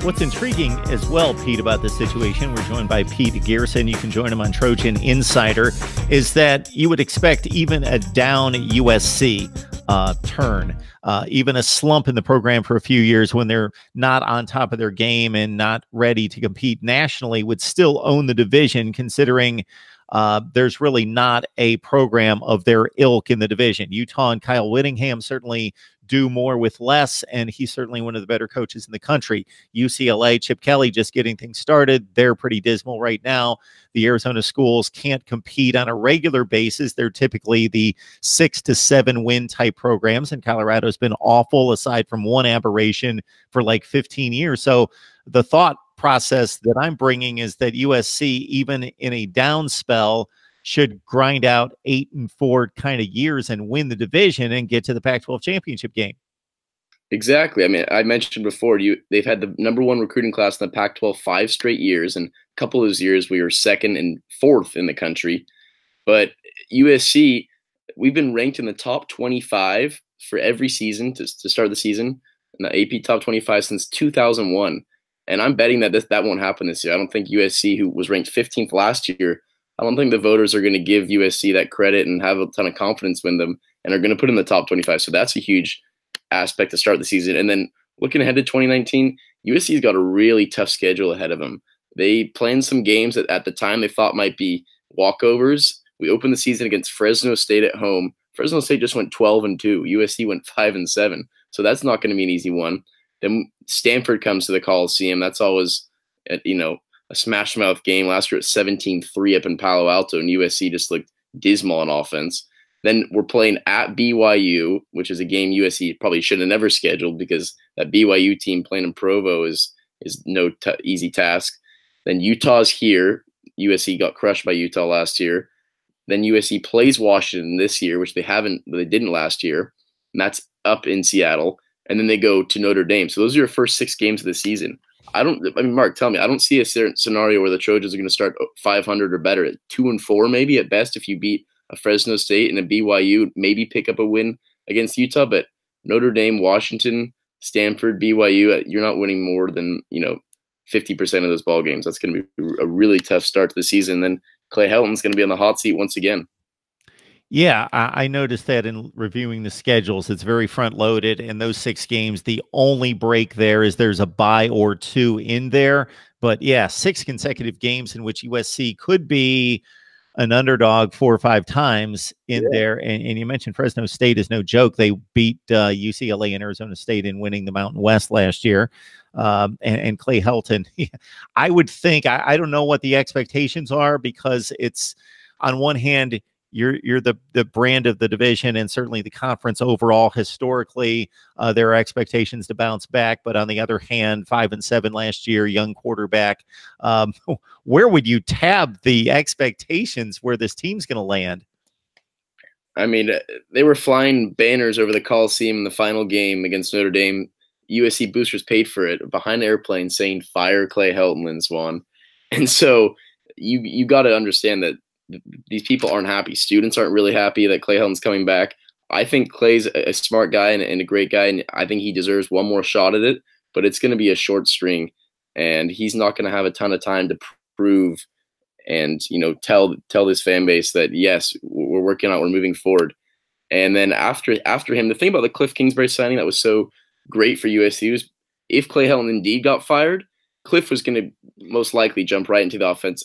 What's intriguing as well, Pete, about this situation, we're joined by Pete Garrison. You can join him on Trojan Insider, is that you would expect even a down USC turn, even a slump in the program for a few years when they're not on top of their game and not ready to compete nationally, would still own the division, considering there's really not a program of their ilk in the division. Utah and Kyle Whittingham certainly do more with less, and he's certainly one of the better coaches in the country. UCLA, Chip Kelly just getting things started. They're pretty dismal right now. The Arizona schools can't compete on a regular basis. They're typically the 6 to 7 win type programs, and Colorado's been awful aside from one aberration for like 15 years. So the thought process that I'm bringing is that USC, even in a down spell, should grind out 8-4 kind of years and win the division and get to the Pac-12 championship game. Exactly. I mean, I mentioned before, they've had the #1 recruiting class in the Pac-12 5 straight years, and a couple of those years we were 2nd and 4th in the country. But USC, we've been ranked in the top 25 for every season to start the season, in the AP top 25 since 2001. And I'm betting that that won't happen this year. I don't think USC, who was ranked 15th last year, I don't think the voters are going to give USC that credit and have a ton of confidence in them and are going to put in the top 25. So that's a huge aspect to start the season. And then looking ahead to 2019, USC's got a really tough schedule ahead of them. They planned some games that at the time they thought might be walkovers. We opened the season against Fresno State at home. Fresno State just went 12-2. USC went 5-7. So that's not going to be an easy one. Then Stanford comes to the Coliseum. That's always, a smash mouth game. Last year at 17-3 up in Palo Alto, and USC just looked dismal on offense. Then we're playing at BYU, which is a game USC probably should have never scheduled because that BYU team playing in Provo is no easy task. Then Utah's here. USC got crushed by Utah last year. Then USC plays Washington this year, which they didn't last year, and that's up in Seattle. And then they go to Notre Dame. So those are your first 6 games of the season. Mark, tell me, I don't see a scenario where the Trojans are going to start 500 or better at 2-4, maybe at best, if you beat a Fresno State and a BYU, maybe pick up a win against Utah. But Notre Dame, Washington, Stanford, BYU, you're not winning more than 50% of those ball games. That's going to be a really tough start to the season. Then Clay Helton's going to be on the hot seat once again. Yeah, I noticed that in reviewing the schedules. It's very front-loaded, and those 6 games, the only break there is there's a bye or 2 in there. But yeah, 6 consecutive games in which USC could be an underdog 4 or 5 times in there. And you mentioned Fresno State is no joke. They beat UCLA and Arizona State in winning the Mountain West last year. And Clay Helton, I would think, I don't know what the expectations are, because it's, on one hand, you're the brand of the division and certainly the conference overall. Historically, there are expectations to bounce back, but on the other hand, 5-7 last year, young quarterback. Where would you tab the expectations where this team's going to land? I mean, they were flying banners over the Coliseum in the final game against Notre Dame. USC boosters paid for it behind the airplane saying, "Fire Clay Helton, Lynn Swan." And so you got to understand that these people aren't happy. Students aren't really happy that Clay Helton's coming back. I think Clay's a smart guy and a great guy, and I think he deserves one more shot at it, but it's going to be a short string, and he's not going to have a ton of time to prove and, tell this fan base that, yes, we're working on it, we're moving forward. And then after him, the thing about the Cliff Kingsbury signing that was so great for USC was, if Clay Helton indeed got fired, Cliff was going to most likely jump right into the offense,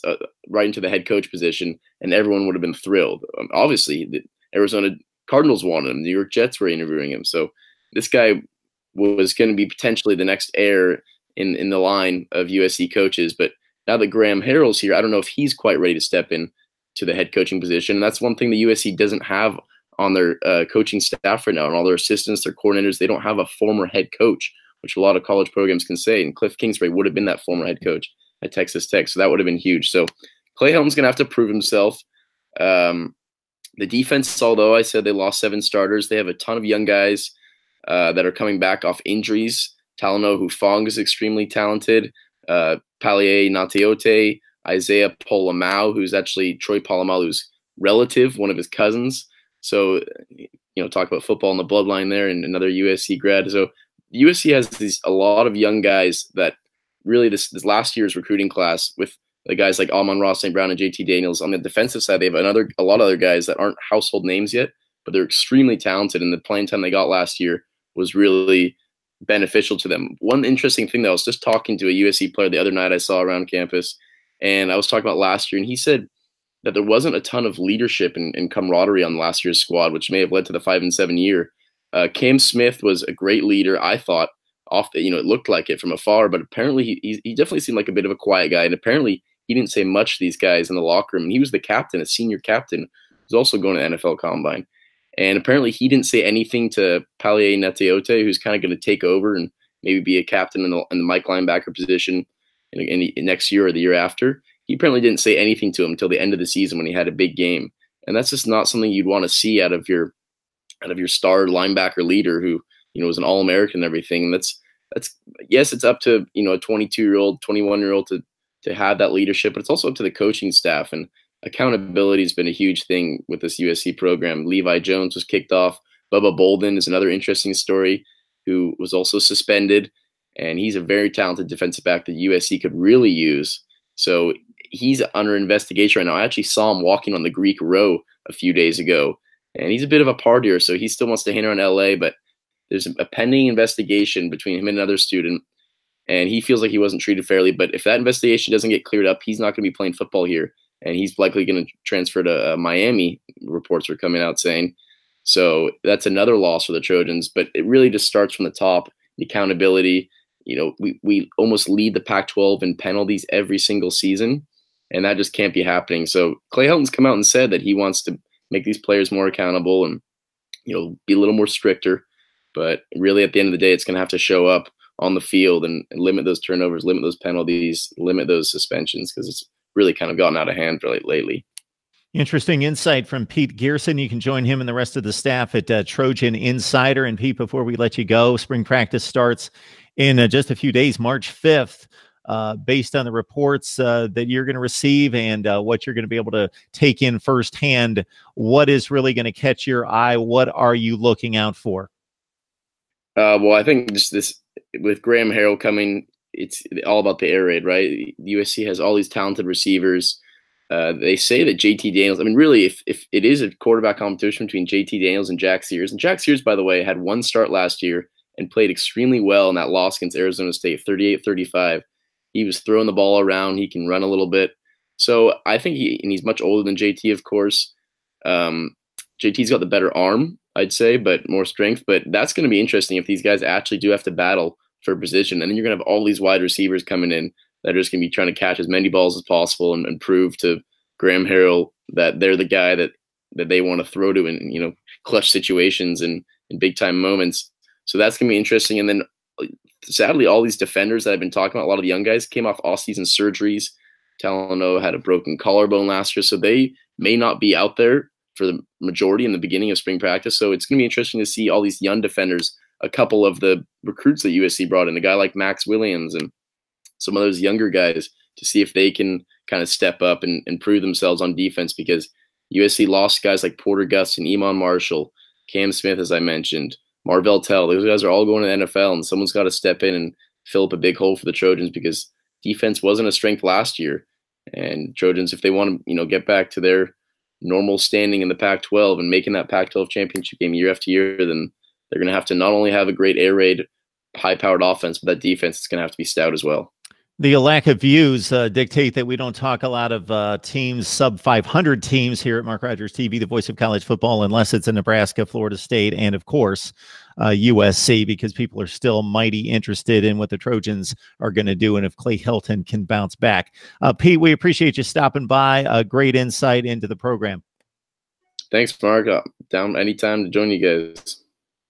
right into the head coach position, and everyone would have been thrilled. Obviously, the Arizona Cardinals wanted him. The New York Jets were interviewing him. So this guy was going to be potentially the next heir in the line of USC coaches. But now that Graham Harrell's here, I don't know if he's quite ready to step in to the head coaching position. And that's one thing the USC doesn't have on their coaching staff right now, and all their assistants, their coordinators. They don't have a former head coach, which a lot of college programs can say. And Cliff Kingsbury would have been that former head coach at Texas Tech. So that would have been huge. So Clay Helton's going to have to prove himself. The defense, although I said they lost 7 starters, they have a ton of young guys that are coming back off injuries. Talanoa Hufanga is extremely talented. Palier Natiote, Isaiah Polamau, who's actually Troy Polamalu's relative, one of his cousins. So, talk about football in the bloodline there, and another USC grad. So USC has a lot of young guys that really this last year's recruiting class with the guys like Amon-Ra St. Brown and JT Daniels. On the defensive side, they have a lot of other guys that aren't household names yet, but they're extremely talented, and the playing time they got last year was really beneficial to them. One interesting thing that I was just talking to a USC player the other night I saw around campus, and I was talking about last year, and he said that there wasn't a ton of leadership and camaraderie on last year's squad, which may have led to the 5-7 year. Cam Smith was a great leader, I thought. It looked like it from afar, but apparently he definitely seemed like a bit of a quiet guy, and apparently he didn't say much to these guys in the locker room. And he was the captain, a senior captain, who's also going to the NFL Combine. And apparently he didn't say anything to Palier Neteote, who's kind of going to take over and maybe be a captain in the Mike linebacker position in next year or the year after. He apparently didn't say anything to him until the end of the season when he had a big game. And that's just not something you'd want to see out of your star linebacker leader who, was an All-American and everything. And that's yes, it's up to, a 22-year-old, 21-year-old to have that leadership, but it's also up to the coaching staff. And accountability has been a huge thing with this USC program. Levi Jones was kicked off. Bubba Bolden is another interesting story, who was also suspended, and he's a very talented defensive back that USC could really use. So he's under investigation right now. I actually saw him walking on the Greek Row a few days ago, and he's a bit of a partier, so he still wants to hang around LA, but there's a pending investigation between him and another student, and he feels like he wasn't treated fairly. But if that investigation doesn't get cleared up, he's not going to be playing football here, and he's likely going to transfer to Miami, reports are coming out saying. So that's another loss for the Trojans, but it really just starts from the top, the accountability. We almost lead the Pac-12 in penalties every single season, and that just can't be happening. So Clay Helton's come out and said that he wants to make these players more accountable and, be a little more stricter. But really, at the end of the day, it's going to have to show up on the field and limit those turnovers, limit those penalties, limit those suspensions, because it's really kind of gotten out of hand lately. Interesting insight from Pete Gearson. You can join him and the rest of the staff at Trojan Insider. And Pete, before we let you go, spring practice starts in just a few days, March 5th. Based on the reports that you're going to receive and what you're going to be able to take in firsthand, what is really going to catch your eye? What are you looking out for? Well, I think just this with Graham Harrell coming, it's all about the air raid, right? USC has all these talented receivers. They say that JT Daniels, really, if it is a quarterback competition between JT Daniels and Jack Sears, and Jack Sears, by the way, had one start last year and played extremely well in that loss against Arizona State, 38-35. He was throwing the ball around. He can run a little bit. So I think he's much older than JT, of course. JT's got the better arm, I'd say, but more strength. But that's going to be interesting if these guys actually do have to battle for position. And then you're going to have all these wide receivers coming in that are just going to be trying to catch as many balls as possible and prove to Graham Harrell that they're the guy that they want to throw to in clutch situations and in big time moments. So that's going to be interesting. And then sadly, all these defenders that I've been talking about, a lot of the young guys came off off-season surgeries. Talano had a broken collarbone last year, so they may not be out there for the majority in the beginning of spring practice. So it's going to be interesting to see all these young defenders, a couple of the recruits that USC brought in, a guy like Max Williams and some of those younger guys, to see if they can kind of step up and prove themselves on defense, because USC lost guys like Porter Gus and Iman Marshall, Cam Smith, as I mentioned, Marvell Tell. Those guys are all going to the NFL, and someone's got to step in and fill up a big hole for the Trojans, because defense wasn't a strength last year. And Trojans, if they want to, get back to their normal standing in the Pac-12 and making that Pac-12 championship game year after year, then they're going to have to not only have a great air raid, high-powered offense, but that defense is going to have to be stout as well. The lack of views dictate that we don't talk a lot of teams, sub 500 teams here at Mark Rogers TV, the voice of college football, unless it's in Nebraska, Florida State, and of course, USC, because people are still mighty interested in what the Trojans are going to do and if Clay Helton can bounce back. Pete, we appreciate you stopping by. Great insight into the program. Thanks, Mark. Down anytime to join you guys.